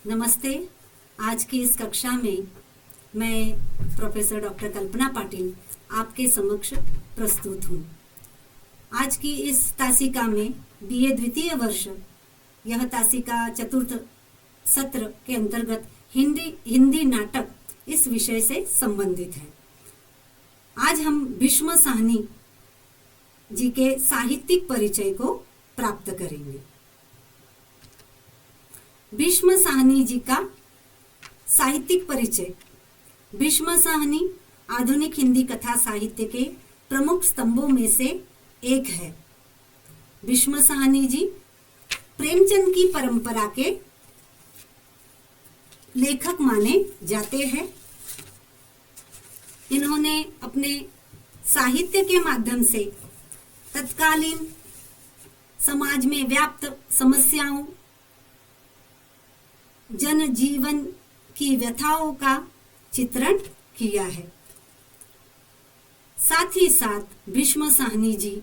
नमस्ते। आज की इस कक्षा में मैं प्रोफेसर डॉक्टर कल्पना पाटिल आपके समक्ष प्रस्तुत हूँ। आज की इस तासिका में बीए द्वितीय वर्ष, यह तासिका चतुर्थ सत्र के अंतर्गत हिंदी नाटक इस विषय से संबंधित है। आज हम भीष्म साहनी जी के साहित्यिक परिचय को प्राप्त करेंगे। भीष्म साहनी जी का साहित्यिक परिचय। भीष्म साहनी आधुनिक हिंदी कथा साहित्य के प्रमुख स्तंभों में से एक है। भीष्म साहनी जी प्रेमचंद की परंपरा के लेखक माने जाते हैं। इन्होंने अपने साहित्य के माध्यम से तत्कालीन समाज में व्याप्त समस्याओं, जन जीवन की व्यथाओं का चित्रण किया है। साथ ही साथ भीष्म साहनी जी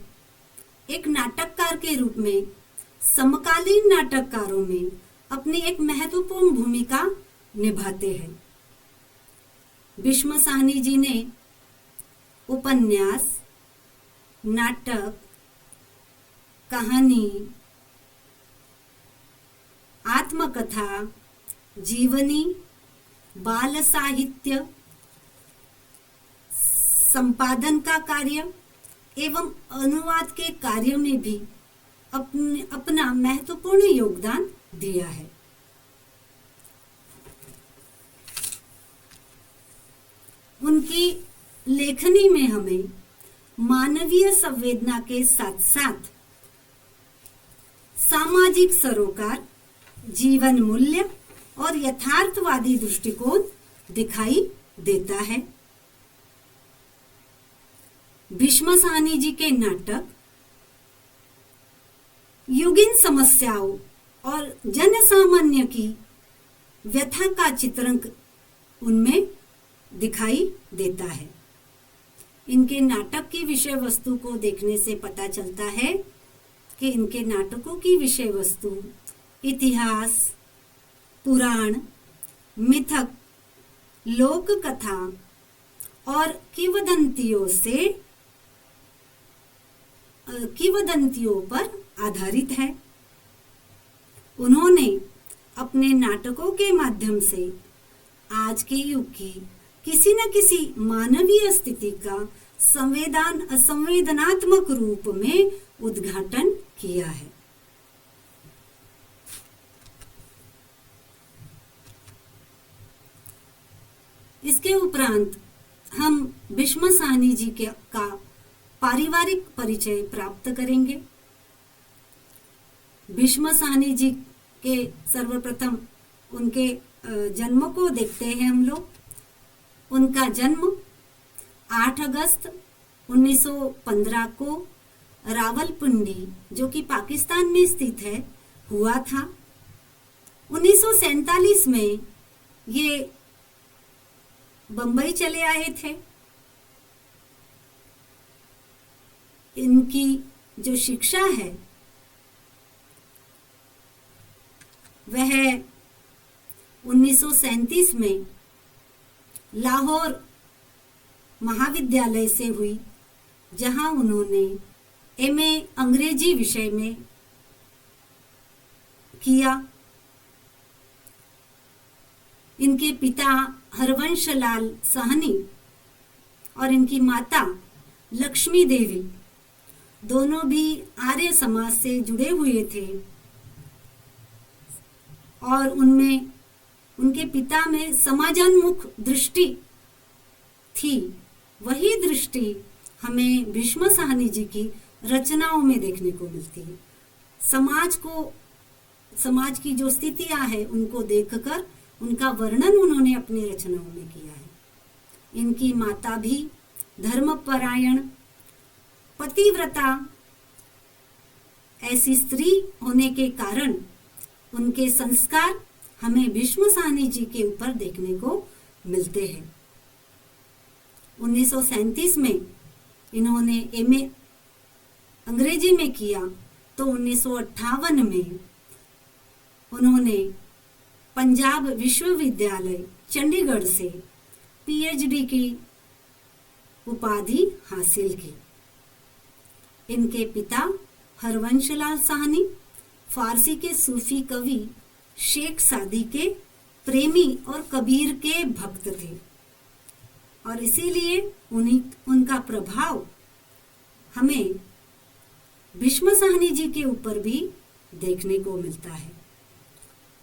एक नाटककार के रूप में समकालीन नाटककारों में अपनी एक महत्वपूर्ण भूमिका निभाते हैं। भीष्म साहनी जी ने उपन्यास, नाटक, कहानी, आत्मकथा, जीवनी, बाल साहित्य, संपादन का कार्य एवं अनुवाद के कार्य में भी अपना महत्वपूर्ण योगदान दिया है। उनकी लेखनी में हमें मानवीय संवेदना के साथ साथ सामाजिक सरोकार, जीवन मूल्य और यथार्थवादी दृष्टिकोण दिखाई देता है। भीष्म साहनी जी के नाटक युगीन समस्याओं और जन सामान्य की व्यथा का चित्रण उनमें दिखाई देता है। इनके नाटक की विषय वस्तु को देखने से पता चलता है कि इनके नाटकों की विषय वस्तु इतिहास, पुराण, मिथक, लोक कथा और किंवदंतियों पर आधारित है। उन्होंने अपने नाटकों के माध्यम से आज के युग की किसी न किसी मानवीय स्थिति का संवेदनात्मक रूप में उद्घाटन किया है। इसके उपरांत हम भीष्म साहनी जी का पारिवारिक परिचय प्राप्त करेंगे। भीष्म साहनी जी के सर्वप्रथम उनके जन्म को देखते हैं हम लोग। उनका जन्म 8 अगस्त 1915 को रावलपिंडी, जो कि पाकिस्तान में स्थित है, हुआ था। 1947 में ये बंबई चले आए थे। इनकी जो शिक्षा है वह 1937 में लाहौर महाविद्यालय से हुई, जहां उन्होंने एमए अंग्रेजी विषय में किया। इनके पिता हरवंश लाल साहनी और इनकी माता लक्ष्मी देवी दोनों भी आर्य समाज से जुड़े हुए थे और उनमें उनके पिता में समाजोन्मुख दृष्टि थी। वही दृष्टि हमें भीष्म साहनी जी की रचनाओं में देखने को मिलती है। समाज की जो स्थितियां हैं उनको देखकर उनका वर्णन उन्होंने अपनी रचनाओं में किया है। इनकी माता भी धर्मपरायण, पतिव्रता ऐसी स्त्री होने के कारण उनके संस्कार हमें भीष्म साहनी जी के ऊपर देखने को मिलते हैं। 1937 में इन्होंने एमए अंग्रेजी में किया तो 1958 में उन्होंने पंजाब विश्वविद्यालय चंडीगढ़ से पीएचडी की उपाधि हासिल की। इनके पिता हरवंशलाल साहनी फारसी के सूफी कवि शेख सादी के प्रेमी और कबीर के भक्त थे और इसीलिए उनका प्रभाव हमें भीष्म साहनी जी के ऊपर भी देखने को मिलता है।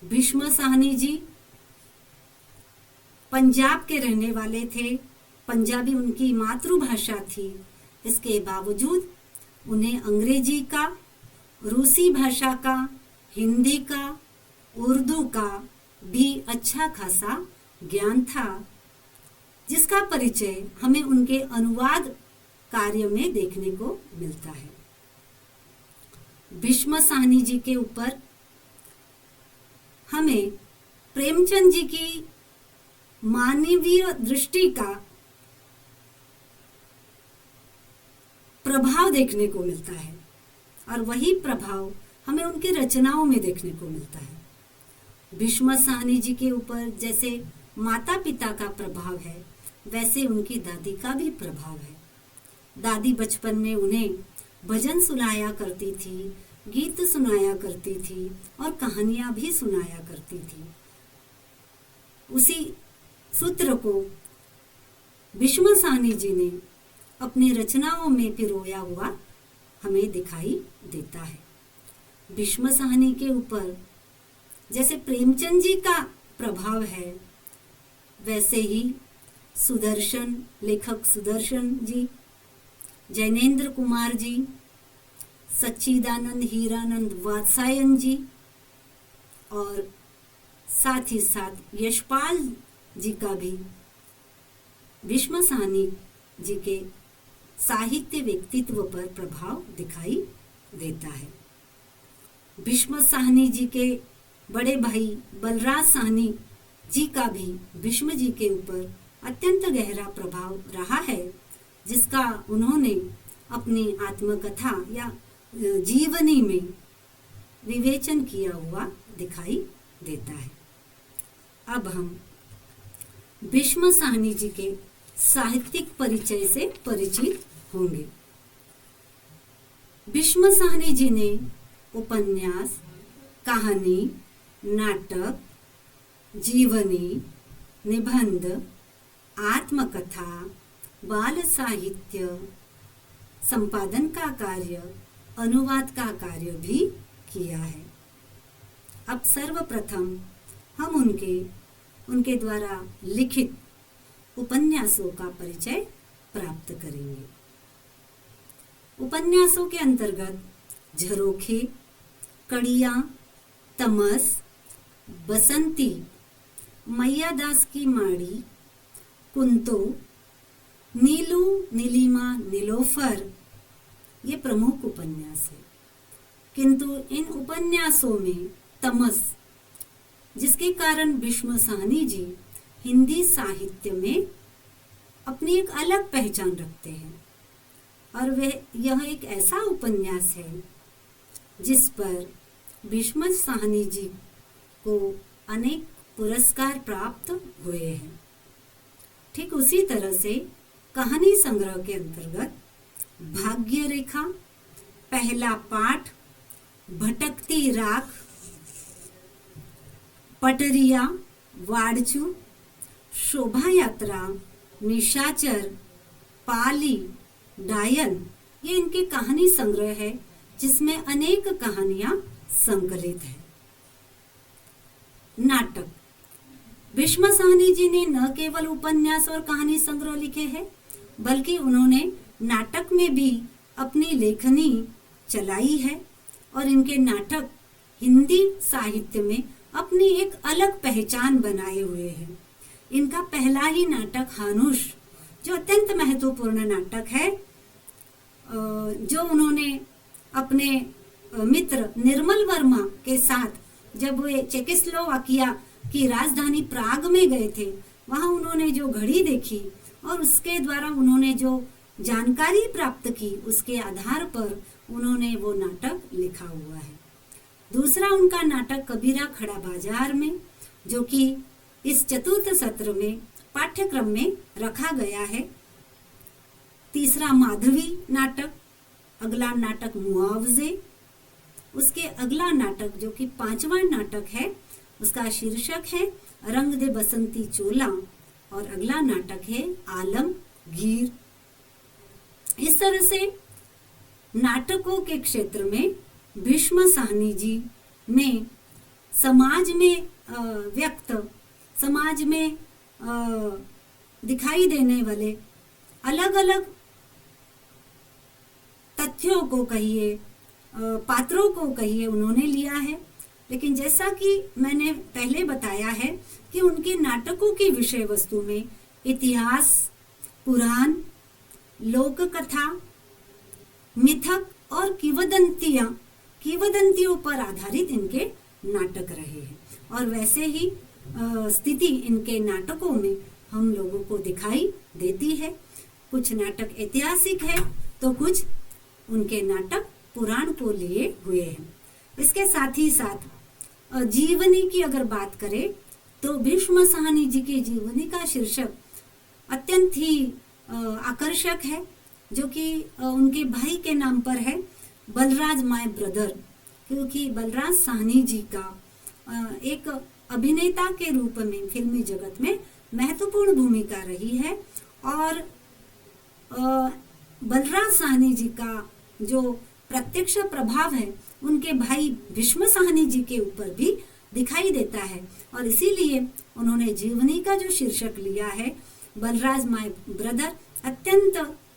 भीष्म साहनी जी पंजाब के रहने वाले थे, पंजाबी उनकी मातृभाषा थी। इसके बावजूद उन्हें अंग्रेजी का, रूसी भाषा का, हिंदी का, उर्दू का भी अच्छा खासा ज्ञान था, जिसका परिचय हमें उनके अनुवाद कार्य में देखने को मिलता है। भीष्म साहनी जी के ऊपर हमें प्रेमचंद जी की मानवीय दृष्टि का प्रभाव देखने को मिलता है और वही प्रभाव हमें उनकी रचनाओं में देखने को मिलता है। भीष्म साहनी जी के ऊपर जैसे माता पिता का प्रभाव है, वैसे उनकी दादी का भी प्रभाव है। दादी बचपन में उन्हें भजन सुनाया करती थी, गीत सुनाया करती थी और कहानियां भी सुनाया करती थी। उसी सूत्र को भीष्म साहनी जी ने अपनी रचनाओं में पिरोया हुआ हमें दिखाई देता है। भीष्म साहनी के ऊपर जैसे प्रेमचंद जी का प्रभाव है, वैसे ही सुदर्शन, लेखक सुदर्शन जी, जैनेन्द्र कुमार जी, सच्चिदानंद हीरानंद वात्सायन जी और साथ ही साथ यशपाल जी का भी भीष्म साहनी जी के साहित्य व्यक्तित्व पर प्रभाव दिखाई देता है। भीष्म साहनी जी के बड़े भाई बलराज साहनी जी का भी भीष्म जी के ऊपर अत्यंत गहरा प्रभाव रहा है, जिसका उन्होंने अपनी आत्मकथा या जीवनी में विवेचन किया हुआ दिखाई देता है। अब हम भीष्म साहनी जी के साहित्यिक परिचय से परिचित होंगे। भीष्म साहनी जी ने उपन्यास, कहानी, नाटक, जीवनी, निबंध, आत्मकथा, बाल साहित्य, संपादन का कार्य, अनुवाद का कार्य भी किया है। अब सर्वप्रथम हम उनके द्वारा लिखित उपन्यासों का परिचय प्राप्त करेंगे। उपन्यासों के अंतर्गत झरोखे, कड़िया, तमस, बसंती, मैया दास की माड़ी, कुंतो, नीलू, नीलिमा, नीलोफर ये प्रमुख उपन्यास है। किंतु इन उपन्यासों में तमस, जिसके कारण भीष्म साहनी जी हिंदी साहित्य में अपनी एक अलग पहचान रखते हैं और यह एक ऐसा उपन्यास है जिस पर भीष्म साहनी जी को अनेक पुरस्कार प्राप्त हुए हैं। ठीक उसी तरह से कहानी संग्रह के अंतर्गत भाग्य रेखा, पहला पाठ, भटकती राख, पटरिया, वाड़चू, शोभा यात्रा, निशाचर, पाली, डायन ये इनके कहानी संग्रह है, जिसमें अनेक कहानियां संकलित है। नाटक, भीष्म साहनी जी ने न केवल उपन्यास और कहानी संग्रह लिखे हैं, बल्कि उन्होंने नाटक में भी अपनी लेखनी चलाई है और इनके नाटक हिंदी साहित्य में अपनी एक अलग पहचान बनाए हुए हैं। इनका पहला ही नाटक हानुश, जो अत्यंत महत्वपूर्ण नाटक है, जो उन्होंने अपने मित्र निर्मल वर्मा के साथ जब वे चेकोस्लोवाकिया की राजधानी प्राग में गए थे, वहां उन्होंने जो घड़ी देखी और उसके द्वारा उन्होंने जो जानकारी प्राप्त की, उसके आधार पर उन्होंने वो नाटक लिखा हुआ है। दूसरा उनका नाटक कबीरा खड़ा बाजार में, जो कि इस चतुर्थ सत्र में पाठ्यक्रम में रखा गया है। तीसरा माधवी नाटक, अगला नाटक मुआवजे, उसके अगला नाटक जो कि पांचवा नाटक है उसका शीर्षक है रंग दे बसंती चोला, और अगला नाटक है आलमगीर। इस तरह से नाटकों के क्षेत्र में भीष्म साहनी जी ने समाज में व्यक्त, समाज में दिखाई देने वाले अलग अलग तथ्यों को कहिए, पात्रों को कहिए, उन्होंने लिया है। लेकिन जैसा कि मैंने पहले बताया है कि उनके नाटकों की विषय वस्तु में इतिहास, पुराण, लोक कथा, मिथक और किंवदंतियों पर आधारित इनके नाटक रहे हैं। और वैसे ही स्थिति इनके नाटकों में हम लोगों को दिखाई देती है। कुछ नाटक ऐतिहासिक है तो कुछ उनके नाटक पुराण को लिए हुए हैं। इसके साथ ही साथ जीवनी की अगर बात करें तो भीष्म साहनी जी की जीवनी का शीर्षक अत्यंत ही आकर्षक है, जो कि उनके भाई के नाम पर है, बलराज माय ब्रदर, क्योंकि बलराज साहनी जी का एक अभिनेता के रूप में फिल्मी जगत में महत्वपूर्ण भूमिका रही है। और बलराज साहनी जी का जो प्रत्यक्ष प्रभाव है उनके भाई भीष्म साहनी जी के ऊपर भी दिखाई देता है, और इसीलिए उन्होंने जीवनी का जो शीर्षक लिया है बलराज माय ब्रदर अत्यंत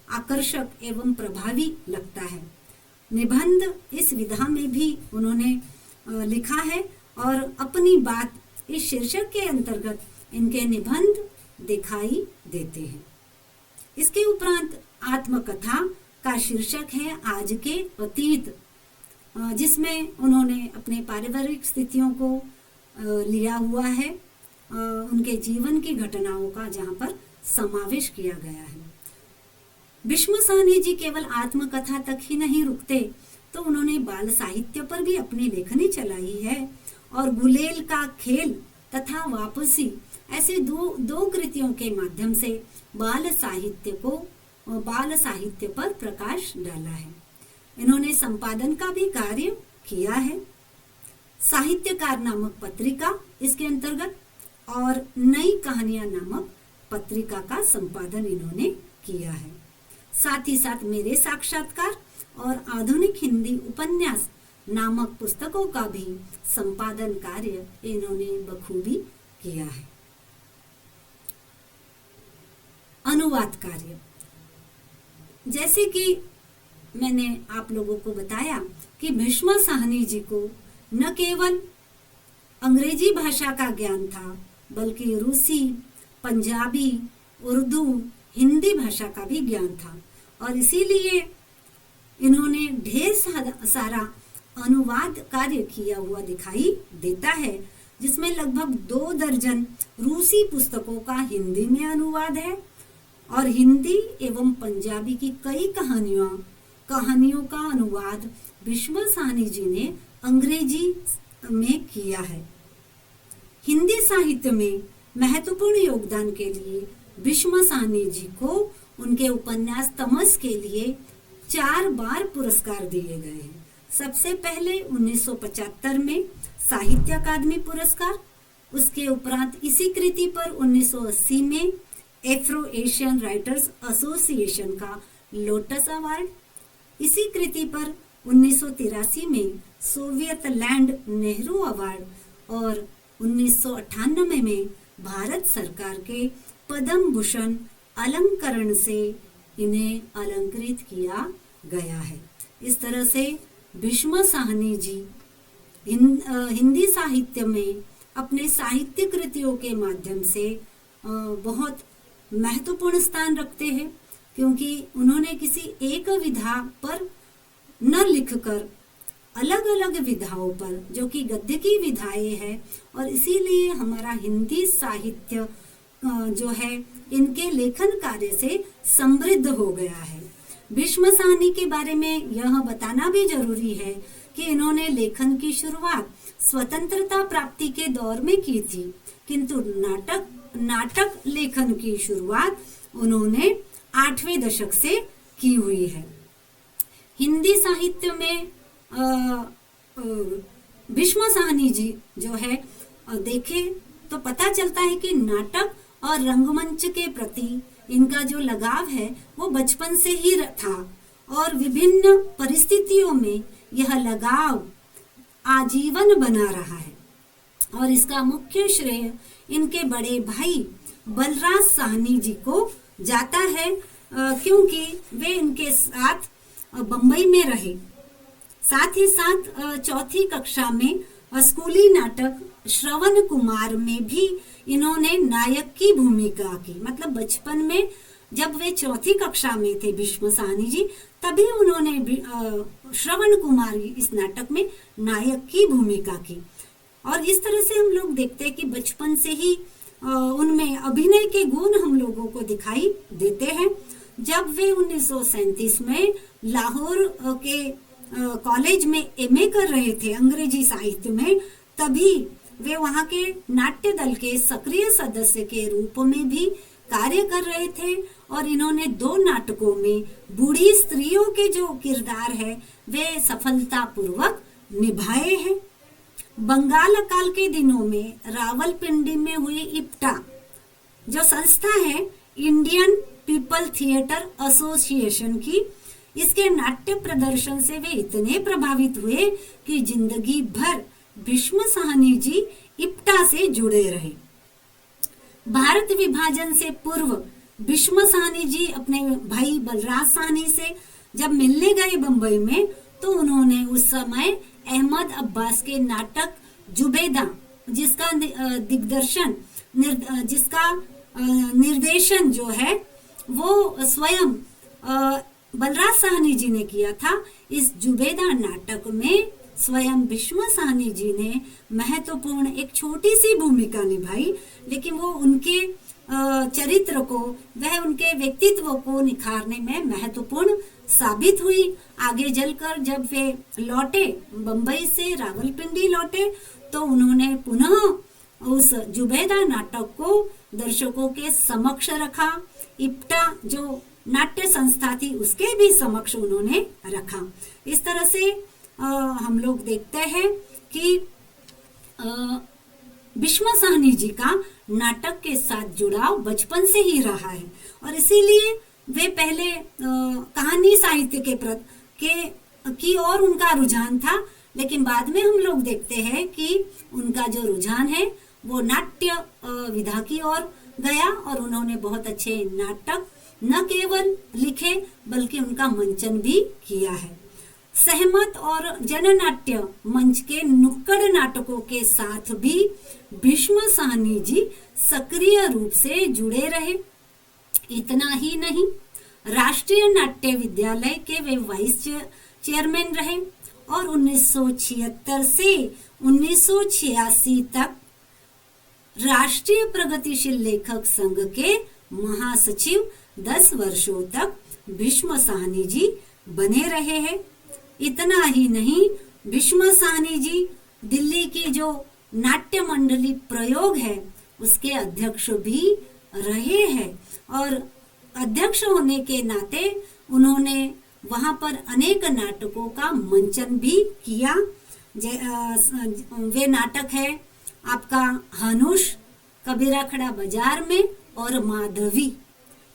आकर्षक एवं प्रभावी लगता है। निबंध इस विधा में भी उन्होंने लिखा है और अपनी बात इस शीर्षक के अंतर्गत इनके निबंध दिखाई देते हैं। इसके उपरांत आत्मकथा का शीर्षक है आज के अतीत, जिसमें उन्होंने अपने पारिवारिक स्थितियों को लिया हुआ है, उनके जीवन की घटनाओं का जहाँ पर समावेश किया गया है। भीष्म साहनी जी केवल आत्मकथा तक ही नहीं रुकते, तो उन्होंने बाल साहित्य पर भी अपनी लेखनी चलाई है, और गुलेल का खेल तथा वापसी ऐसे दो कृतियों के माध्यम से बाल साहित्य पर प्रकाश डाला है। इन्होंने संपादन का भी कार्य किया है। साहित्यकार नामक पत्रिका इसके अंतर्गत और नई कहानियां नामक पत्रिका का संपादन इन्होंने किया है। साथ ही साथ मेरे साक्षात्कार और आधुनिक हिंदी उपन्यास नामक पुस्तकों का भी संपादन कार्य इन्होंने बखूबी किया है। अनुवाद कार्य, जैसे कि मैंने आप लोगों को बताया कि भीष्म साहनी जी को न केवल अंग्रेजी भाषा का ज्ञान था, बल्कि रूसी, पंजाबी, उर्दू, हिंदी भाषा का भी ज्ञान था, और इसीलिए इन्होंने ढेर सारा अनुवाद कार्य किया हुआ दिखाई देता है, जिसमें लगभग 2 दर्जन रूसी पुस्तकों का हिंदी में अनुवाद है, और हिंदी एवं पंजाबी की कई कहानियों का अनुवाद भीष्म साहनी जी ने अंग्रेजी में किया है। हिंदी साहित्य में महत्वपूर्ण योगदान के लिए भीष्म साहनी जी को उनके उपन्यास तमस के लिए 4 बार पुरस्कार दिए गए हैं। सबसे पहले 1975 में साहित्य अकादमी पुरस्कार, उसके उपरांत इसी कृति पर 1980 में एफ्रो एशियन राइटर्स एसोसिएशन का लोटस अवार्ड, इसी कृति पर 1983 में सोवियत लैंड नेहरू अवार्ड, और 1998 में भारत सरकार के पद्म भूषण अलंकरण से इन्हें अलंकृत किया गया है। इस तरह से भीष्म साहनी जी हिंदी साहित्य में अपने साहित्य कृतियों के माध्यम से बहुत महत्वपूर्ण स्थान रखते हैं, क्योंकि उन्होंने किसी एक विधा पर न लिखकर अलग अलग विधाओं पर, जो कि गद्य की विधाएं हैं, और इसीलिए हमारा हिंदी साहित्य जो है इनके लेखन कार्य से समृद्ध हो गया है। भीष्म साहनी के बारे में यह बताना भी जरूरी है कि इन्होंने लेखन की शुरुआत स्वतंत्रता प्राप्ति के दौर में की थी, किंतु नाटक लेखन की शुरुआत उन्होंने 8वें दशक से की हुई है। हिंदी साहित्य में भीष्म साहनी जी जो है देखें तो पता चलता है कि नाटक और रंगमंच के प्रति इनका जो लगाव है वो बचपन से ही था और विभिन्न परिस्थितियों में यह लगाव आजीवन बना रहा है। और इसका मुख्य श्रेय इनके बड़े भाई बलराज साहनी जी को जाता है, क्योंकि वे इनके साथ बंबई में रहे। साथ ही साथ चौथी कक्षा में स्कूली नाटक श्रवण कुमार में भी इन्होंने नायक की भूमिका की। मतलब बचपन में जब वे चौथी कक्षा में थे भीष्म साहनी जी, तभी उन्होंने श्रवण कुमार इस नाटक में नायक की भूमिका की। और इस तरह से हम लोग देखते हैं कि बचपन से ही उनमें अभिनय के गुण हम लोगों को दिखाई देते हैं। जब वे 1937 में लाहौर के कॉलेज में एमए कर रहे थे अंग्रेजी साहित्य में, तभी वे वहां के नाट्य दल के सक्रिय सदस्य के रूप में भी कार्य कर रहे थे। और इन्होंने 2 नाटकों में बूढ़ी स्त्रियों के जो किरदार है वे सफलतापूर्वक निभाए हैं। बंगाल अकाल के दिनों में रावलपिंडी में हुई इप्टा जो संस्था है इंडियन पीपल थिएटर एसोसिएशन की, इसके नाट्य प्रदर्शन से वे इतने प्रभावित हुए कि जिंदगी भर भीष्म साहनी जी इप्टा से जुड़े रहे। भारत विभाजन से पूर्व भीष्म साहनी जी अपने भाई बलराज साहनी से जब मिलने गए बंबई में, तो उन्होंने उस समय अहमद अब्बास के नाटक जुबेदा, जिसका दिग्दर्शन जिसका निर्देशन जो है वो स्वयं बलराज साहनी जी ने किया था। इस जुबेदा नाटक में स्वयं भीष्म साहनी जी ने महत्वपूर्ण एक छोटी सी भूमिका निभाई, लेकिन वो उनके चरित्र को, वह उनके व्यक्तित्व को निखारने में महत्वपूर्ण साबित हुई। आगे चलकर जब वे लौटे, बंबई से रावलपिंडी लौटे, तो उन्होंने पुनः उस जुबेदा नाटक को दर्शकों के समक्ष रखा। इप्टा जो नाट्य संस्था थी उसके भी समक्ष उन्होंने रखा। इस तरह से हम लोग देखते हैं कि भीष्म साहनी जी का नाटक के साथ जुड़ाव बचपन से ही रहा है और इसीलिए वे पहले कहानी साहित्य की ओर उनका रुझान था, लेकिन बाद में हम लोग देखते हैं कि उनका जो रुझान है वो नाट्य विधा की ओर गया और उन्होंने बहुत अच्छे नाटक न केवल लिखे बल्कि उनका मंचन भी किया है। सहमत और जननाट्य मंच के नुक्कड़ नाटकों के साथ भी भीष्म साहनी जी सक्रिय रूप से जुड़े रहे। इतना ही नहीं, राष्ट्रीय नाट्य विद्यालय के वे वाइस चेयरमैन रहे और 1976 से 1986 तक राष्ट्रीय प्रगतिशील लेखक संघ के महासचिव 10 वर्षों तक भीष्म साहनी जी बने रहे हैं। इतना ही नहीं, भीष्म साहनी जी दिल्ली की जो नाट्य मंडली प्रयोग है उसके अध्यक्ष भी रहे हैं और अध्यक्ष होने के नाते उन्होंने वहां पर अनेक नाटकों का मंचन भी किया। वे नाटक है आपका हनुष, कबीरा खड़ा बाजार में और माधवी।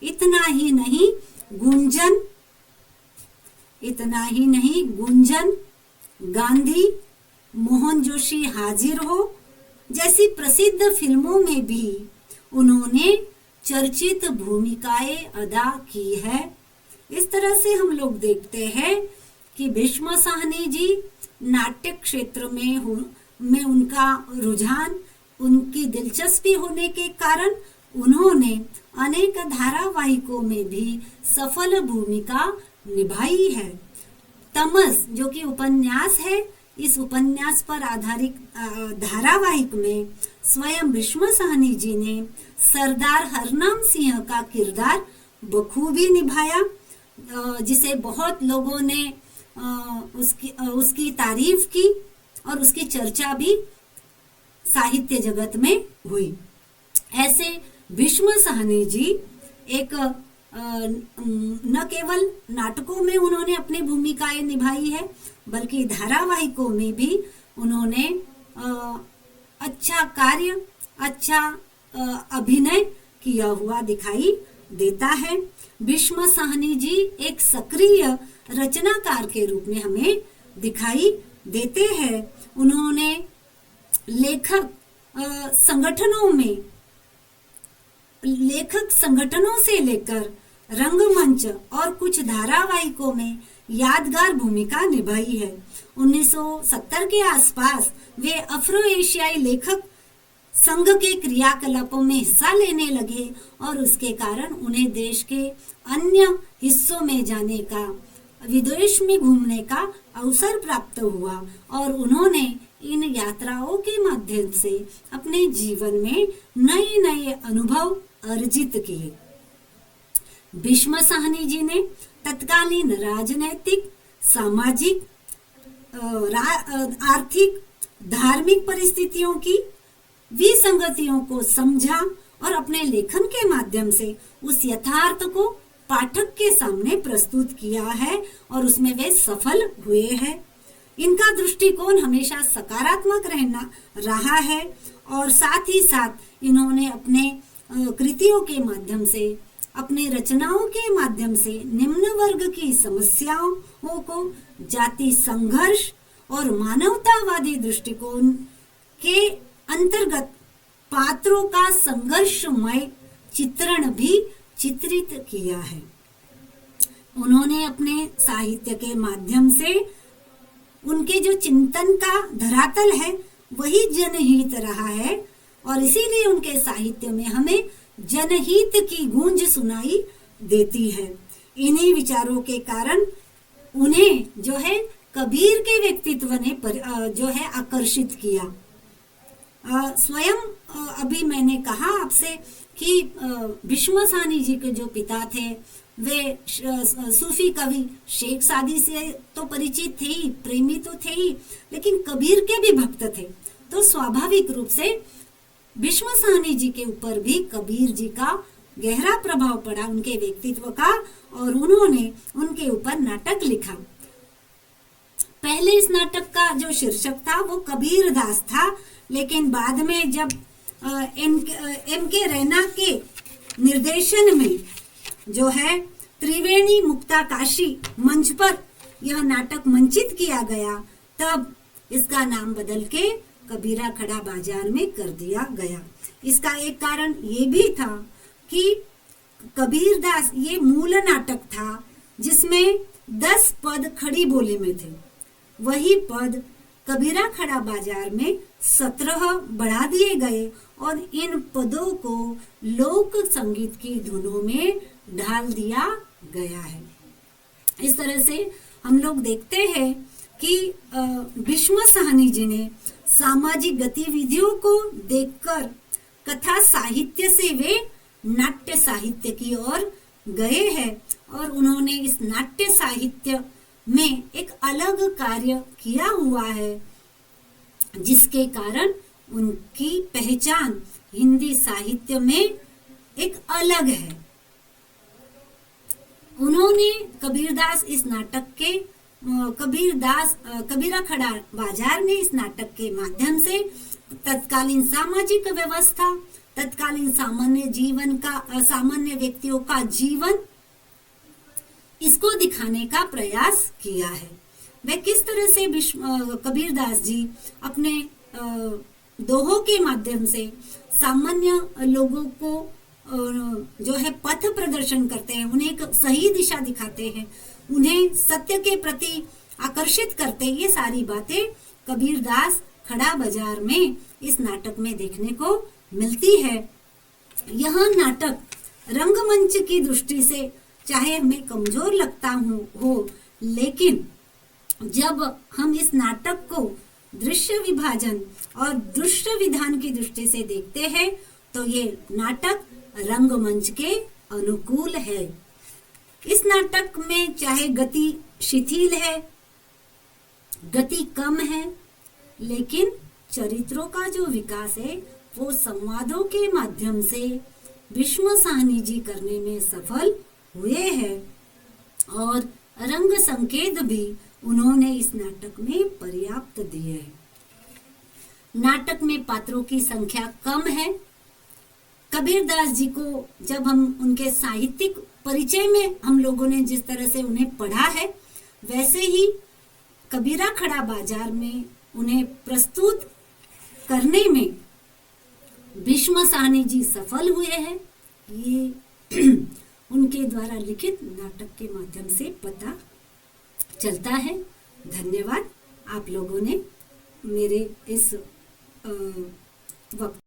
इतना ही नहीं, गुंजन, गांधी, मोहन जोशी हाजिर हो जैसी प्रसिद्ध फिल्मों में भी उन्होंने चर्चित भूमिकाएं अदा की है। इस तरह से हम लोग देखते हैं कि भीष्म साहनी जी नाट्य क्षेत्र में उनका रुझान, उनकी दिलचस्पी होने के कारण उन्होंने अनेक धारावाहिकों में भी सफल भूमिका निभाई है। तमस जो कि उपन्यास है, इस उपन्यास पर आधारित धारावाहिक में स्वयं भीष्म साहनी जी ने सरदार हरनाम सिंह का किरदार बखूबी निभाया, जिसे बहुत लोगों ने उसकी तारीफ की और उसकी चर्चा भी साहित्य जगत में हुई। ऐसे भीष्म साहनी जी एक न केवल नाटकों में उन्होंने अपनी भूमिकाएं निभाई है, बल्कि धारावाहिकों में भी उन्होंने अच्छा कार्य, अच्छा अभिनय किया हुआ दिखाई देता है। भीष्म साहनी जी एक सक्रिय रचनाकार के रूप में हमें दिखाई देते हैं। उन्होंने लेखक संगठनों से लेकर रंगमंच और कुछ धारावाहिकों में यादगार भूमिका निभाई है। 1970 के आसपास वे अफ्रो एशियाई लेखक संघ के क्रियाकलापों में हिस्सा लेने लगे और उसके कारण उन्हें देश के अन्य हिस्सों में जाने का, विदेश में घूमने का अवसर प्राप्त हुआ और उन्होंने इन यात्राओं के माध्यम से अपने जीवन में नए नए अनुभव अर्जित किए। भीष्म साहनी जी ने तत्कालीन राजनैतिक, सामाजिक, आर्थिक, धार्मिक परिस्थितियों की विसंगतियों को समझा और अपने लेखन के माध्यम से उस यथार्थ को पाठक के सामने प्रस्तुत किया है और उसमें वे सफल हुए हैं। इनका दृष्टिकोण हमेशा सकारात्मक रहा है और साथ ही साथ इन्होंने अपने कृतियों के माध्यम से, अपने रचनाओं के माध्यम से निम्न वर्ग की समस्याओं को, जाति संघर्ष और मानवतावादी दृष्टिकोण के अंतर्गत पात्रों का संघर्षमय चित्रण भी चित्रित किया है। उन्होंने अपने साहित्य के माध्यम से उनके जो चिंतन का धरातल है वही जनहित रहा है और इसीलिए उनके साहित्य में हमें जनहित की गूंज सुनाई देती है। इन्हीं विचारों के कारण उन्हें जो है कबीर के व्यक्तित्व ने जो है आकर्षित किया। स्वयं अभी मैंने कहा आपसे कि भीष्म साहनी जी के जो पिता थे वे सूफी कवि शेख सादी से तो परिचित थे ही, प्रेमी तो थे ही, लेकिन कबीर के भी भक्त थे। तो स्वाभाविक रूप से भीष्म साहनी जी के ऊपर भी कबीर जी का गहरा प्रभाव पड़ा, उनके व्यक्तित्व का, और उन्होंने उनके ऊपर नाटक लिखा। पहले इस नाटक का जो शीर्षक था वो कबीर दास था, लेकिन बाद में जब एम के रैना के निर्देशन में जो है त्रिवेणी मुक्ताकाशी मंच पर यह नाटक मंचित किया गया, तब इसका नाम बदल के कबीरा खड़ा बाजार में कर दिया गया। इसका एक कारण ये भी था कि कबीर दास ये मूल नाटक था जिसमें 10 पद खड़ी बोली में थे, वही पद कबीरा खड़ा बाजार में 17 बढ़ा दिए गए और इन पदों को लोक संगीत की धुनों में ढाल दिया गया है। इस तरह से हम लोग देखते हैं कि भीष्म साहनी जी ने सामाजिक गतिविधियों को देखकर कथा साहित्य से वे नाट्य साहित्य की ओर गए हैं और उन्होंने इस नाट्य साहित्य में एक अलग कार्य किया हुआ है, जिसके कारण उनकी पहचान हिंदी साहित्य में एक अलग है। उन्होंने कबीरदास इस नाटक के कबीरा खड़ा बाजार में इस नाटक के माध्यम से तत्कालीन सामाजिक व्यवस्था, तत्कालीन सामान्य जीवन का, सामान्य व्यक्तियों का जीवन, इसको दिखाने का प्रयास किया है। वे किस तरह से कबीरदास जी अपने दोहों के माध्यम से सामान्य लोगों को जो है पथ प्रदर्शन करते हैं, उन्हें एक सही दिशा दिखाते हैं, उन्हें सत्य के प्रति आकर्षित करते हैं। ये सारी बातें कबीरदास खड़ा बाजार में इस नाटक में देखने को मिलती है। यह नाटक रंगमंच की दृष्टि से चाहे हमें कमजोर लगता हो, लेकिन जब हम इस नाटक को दृश्य विभाजन और दृश्य विधान की दृष्टि से देखते हैं तो ये नाटक रंगमंच के अनुकूल है। इस नाटक में चाहे गति शिथिल है गति कम है, लेकिन चरित्रों का जो विकास है वो संवादों के माध्यम से भीष्म साहनी जी करने में सफल हुए हैं और रंग संकेत भी उन्होंने इस नाटक में पर्याप्त दिए हैं। नाटक में पात्रों की संख्या कम है। कबीरदास जी को जब हम उनके साहित्यिक परिचय में हम लोगों ने जिस तरह से उन्हें पढ़ा है, वैसे ही कबीरा खड़ा बाजार में उन्हें प्रस्तुत करने में भीष्म साहनी जी सफल हुए हैं। ये उनके द्वारा लिखित नाटक के माध्यम से पता चलता है। धन्यवाद, आप लोगों ने मेरे इस वक्तव्य